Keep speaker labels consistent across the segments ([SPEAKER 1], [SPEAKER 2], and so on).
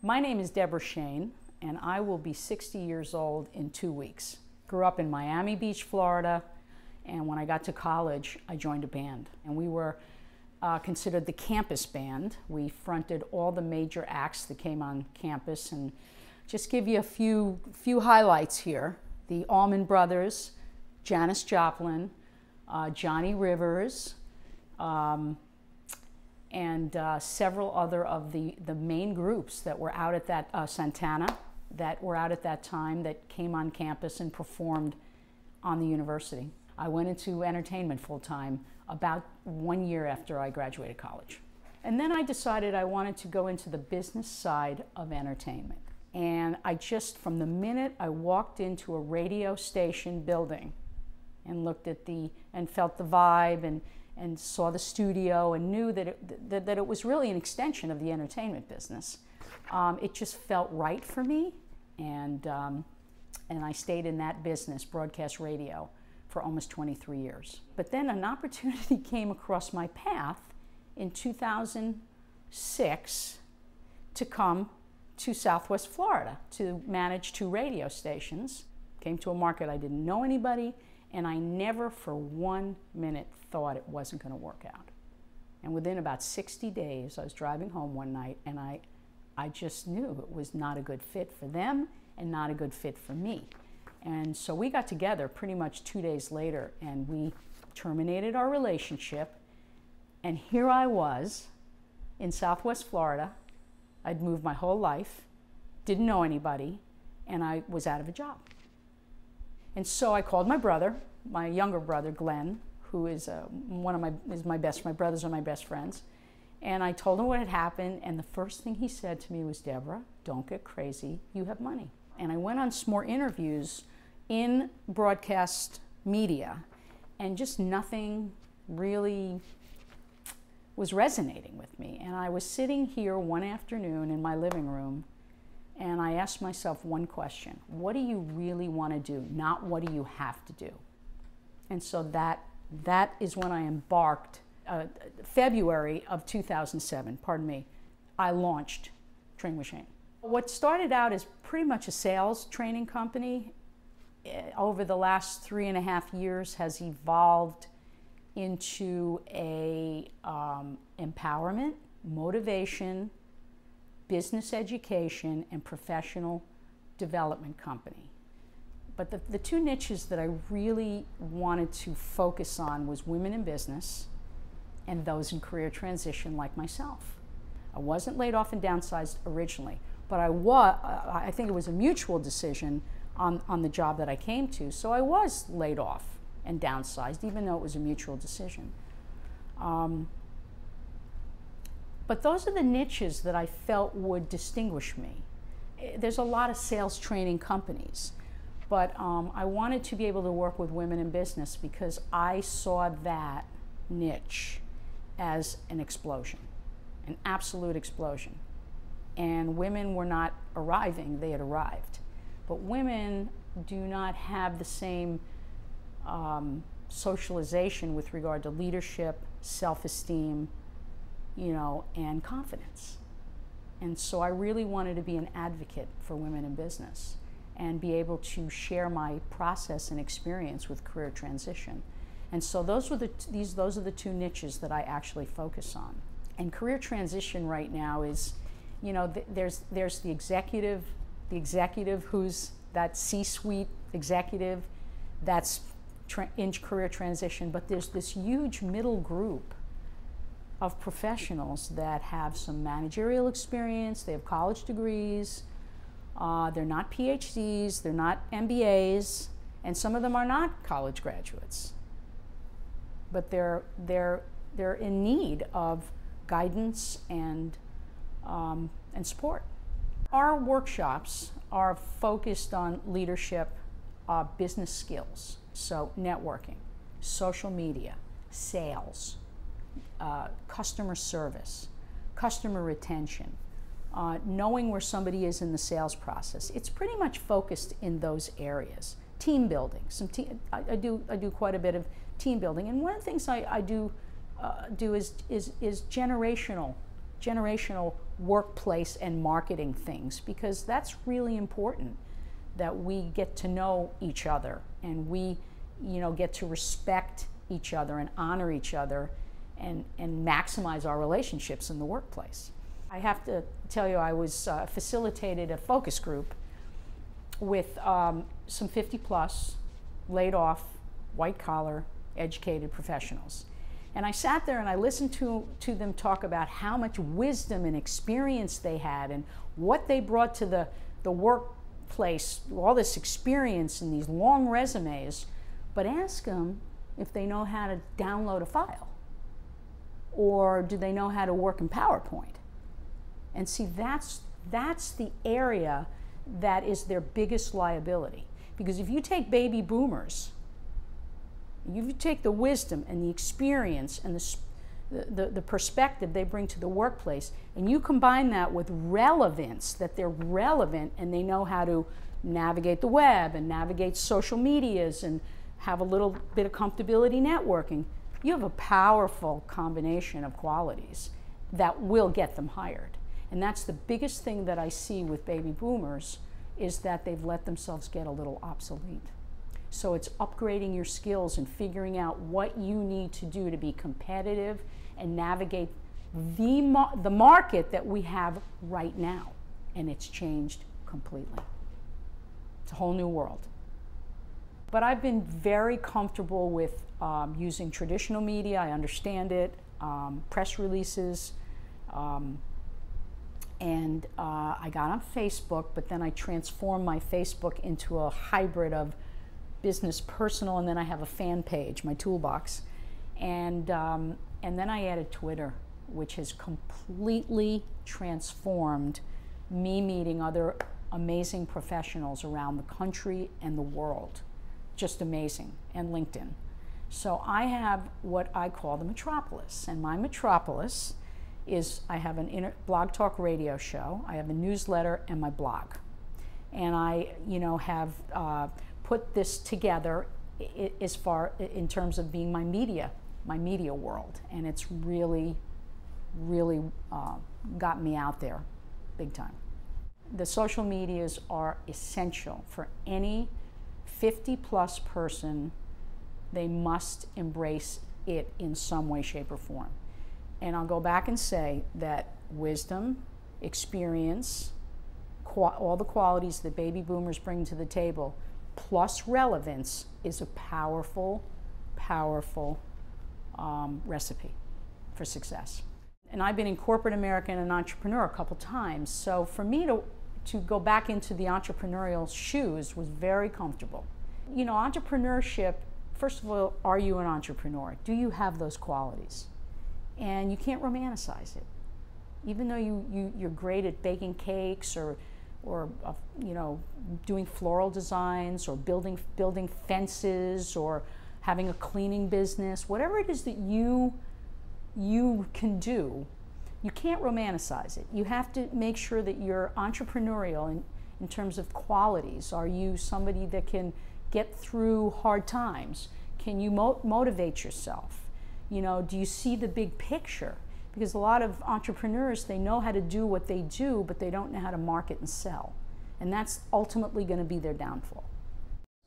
[SPEAKER 1] My name is Deborah Shane, and I will be 60 years old in 2 weeks. Grew up in Miami Beach, Florida, and when I got to college, I joined a band. And we were considered the campus band. We fronted all the major acts that came on campus, and just give you a few highlights here. The Allman Brothers, Janis Joplin, Johnny Rivers, and several other of the main groups that were out at that, Santana, that were out at that time that came on campus and performed on the university. I went into entertainment full-time about 1 year after I graduated college. And then I decided I wanted to go into the business side of entertainment. And I just, from the minute I walked into a radio station building and looked at and felt the vibe and saw the studio and knew that it was really an extension of the entertainment business. It just felt right for me, and I stayed in that business, broadcast radio, for almost 23 years. But then an opportunity came across my path in 2006 to come to Southwest Florida to manage 2 radio stations. Came to a market I didn't know anybody, and I never for 1 minute thought it wasn't going to work out. And within about 60 days, I was driving home one night, and I just knew it was not a good fit for them and not a good fit for me. And so we got together pretty much 2 days later, and we terminated our relationship. And here I was in Southwest Florida. I'd moved my whole life, didn't know anybody, and I was out of a job. And so I called my brother, my younger brother, Glenn, who is my brothers are my best friends. And I told him what had happened, and the first thing he said to me was, "Deborah, don't get crazy, you have money." And I went on some more interviews in broadcast media, and just nothing really was resonating with me. And I was sitting here one afternoon in my living room, and I asked myself one question: what do you really want to do, not what do you have to do? And so that is when I embarked, February of 2007, pardon me, I launched Training with Shane. What started out as pretty much a sales training company, over the last 3.5 years has evolved into a empowerment, motivation, business education, and professional development company. But the 2 niches that I really wanted to focus on was women in business and those in career transition like myself. I wasn't laid off and downsized originally, but I think it was a mutual decision on the job that I came to, so I was laid off and downsized, even though it was a mutual decision. But those are the niches that I felt would distinguish me. There's a lot of sales training companies, but I wanted to be able to work with women in business because I saw that niche as an explosion, an absolute explosion. And women were not arriving, they had arrived. But women do not have the same socialization with regard to leadership, self-esteem, and confidence. And so I really wanted to be an advocate for women in business and be able to share my process and experience with career transition. And so those are the 2 niches that I actually focus on. And career transition right now is, there's the executive who's that C-suite executive that's in career transition, but there's this huge middle group of professionals that have some managerial experience, they have college degrees, they're not PhDs, they're not MBAs, and some of them are not college graduates. But they're in need of guidance and support. Our workshops are focused on leadership, business skills, so networking, social media, sales, customer service, customer retention, knowing where somebody is in the sales process. It's pretty much focused in those areas. Team building. I do quite a bit of team building, and one of the things I do is generational generational workplace and marketing things, because that's really important, that we get to know each other and we, get to respect each other and honor each other and maximize our relationships in the workplace. I have to tell you, I was facilitated a focus group with some 50-plus, laid off, white-collar, educated professionals. And I sat there and I listened to them talk about how much wisdom and experience they had and what they brought to the workplace, all this experience and these long resumes, but ask them if they know how to download a file, or do they know how to work in PowerPoint. And see, that's the area that is their biggest liability. Because if you take baby boomers, you take the wisdom and the experience and the perspective they bring to the workplace, and you combine that with relevance, that they're relevant and they know how to navigate the web and navigate social medias and have a little bit of comfortability networking, you have a powerful combination of qualities that will get them hired. And that's the biggest thing that I see with baby boomers, is that they've let themselves get a little obsolete. So it's upgrading your skills and figuring out what you need to do to be competitive and navigate the market that we have right now. And it's changed completely. It's a whole new world. But I've been very comfortable with using traditional media. I understand it, press releases, and I got on Facebook, but then I transformed my Facebook into a hybrid of business, personal, and then I have a fan page, my toolbox. And then I added Twitter, which has completely transformed me meeting other amazing professionals around the country and the world. Just amazing. And LinkedIn. So I have what I call the metropolis, and my metropolis is, I have an blog talk radio show, I have a newsletter, and my blog. And I, have put this together as far in terms of being my media world, and it's really, really got me out there big time. The social medias are essential for any 50-plus person. They must embrace it in some way, shape, or form. And I'll go back and say that wisdom, experience, all the qualities that baby boomers bring to the table, plus relevance, is a powerful, powerful recipe for success. And I've been in corporate America and an entrepreneur a couple times, so for me to go back into the entrepreneurial shoes was very comfortable. Entrepreneurship, first of all, are you an entrepreneur? Do you have those qualities? And you can't romanticize it. Even though you're great at baking cakes or doing floral designs or building fences or having a cleaning business, whatever it is that you can do, you can't romanticize it. You have to make sure that you're entrepreneurial in terms of qualities. Are you somebody that can get through hard times? Can you motivate yourself? Do you see the big picture? Because a lot of entrepreneurs, they know how to do what they do, but they don't know how to market and sell. And that's ultimately going to be their downfall.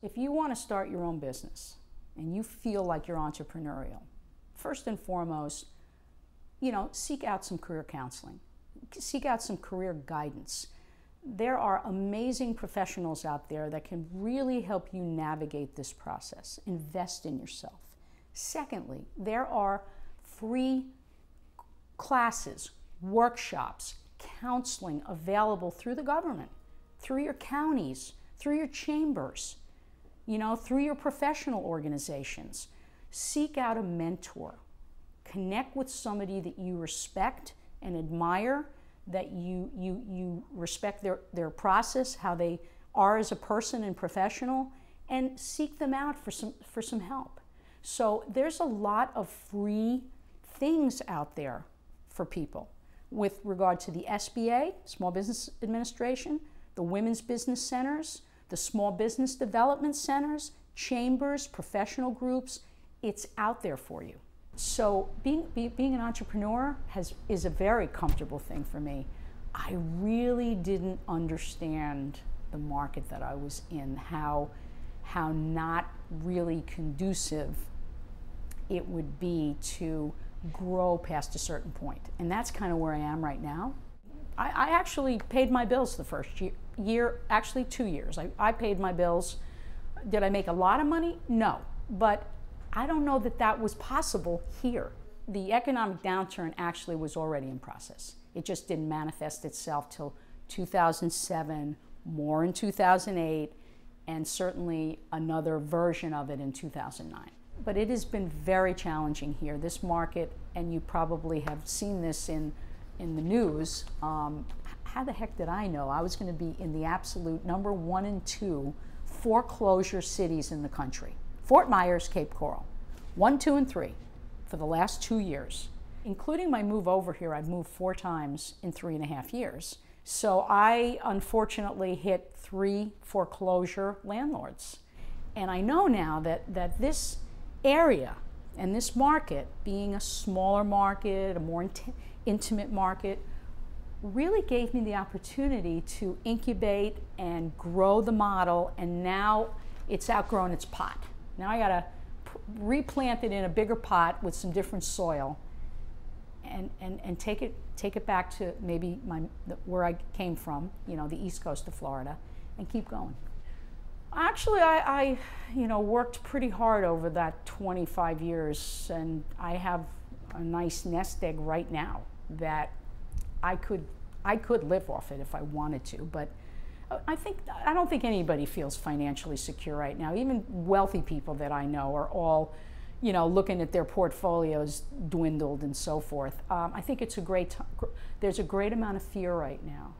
[SPEAKER 1] If you want to start your own business and you feel like you're entrepreneurial, first and foremost, seek out some career counseling. Seek out some career guidance. There are amazing professionals out there that can really help you navigate this process. Invest in yourself. Secondly, there are free classes, workshops, counseling available through the government, through your counties, through your chambers, through your professional organizations. Seek out a mentor. Connect with somebody that you respect and admire, that you respect their process, how they are as a person and professional, and seek them out for some help. So there's a lot of free things out there for people with regard to the SBA, Small Business Administration, the Women's Business Centers, the Small Business Development Centers, chambers, professional groups. It's out there for you. So being an entrepreneur is a very comfortable thing for me. I really didn't understand the market that I was in, how not really conducive it would be to grow past a certain point. And that's kind of where I am right now. I actually paid my bills the first year, actually 2 years. I paid my bills. Did I make a lot of money? No, but I don't know that that was possible here. The economic downturn actually was already in process. It just didn't manifest itself till 2007, more in 2008, and certainly another version of it in 2009. But it has been very challenging here. This market, and you probably have seen this in the news, how the heck did I know I was going to be in the absolute number 1 and 2 foreclosure cities in the country? Fort Myers, Cape Coral, 1, 2, and 3 for the last 2 years. Including my move over here, I've moved 4 times in 3.5 years. So I unfortunately hit 3 foreclosure landlords. And I know now that this area and this market, being a smaller market, a more intimate market, really gave me the opportunity to incubate and grow the model, and now it's outgrown its pot. Now I gotta replant it in a bigger pot with some different soil and take it back to maybe where I came from, the east coast of Florida, and keep going. Actually, I worked pretty hard over that 25 years, and I have a nice nest egg right now that I could live off it if I wanted to, but I don't think anybody feels financially secure right now. Even wealthy people that I know are all, looking at their portfolios dwindled and so forth. I think there's a great amount of fear right now,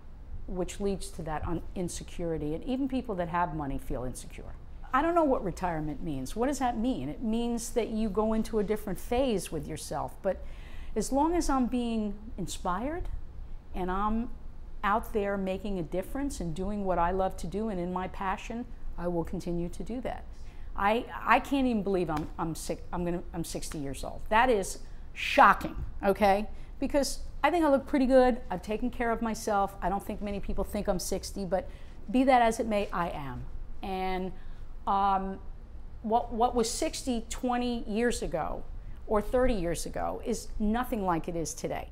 [SPEAKER 1] which leads to that insecurity, and even people that have money feel insecure. I don't know what retirement means. What does that mean? It means that you go into a different phase with yourself, but as long as I'm being inspired and I'm out there making a difference and doing what I love to do and in my passion, I will continue to do that. I can't even believe I'm 60 years old. That is shocking, okay? Because I think I look pretty good. I've taken care of myself. I don't think many people think I'm 60, but be that as it may, I am. And what was 60 20 years ago or 30 years ago is nothing like it is today.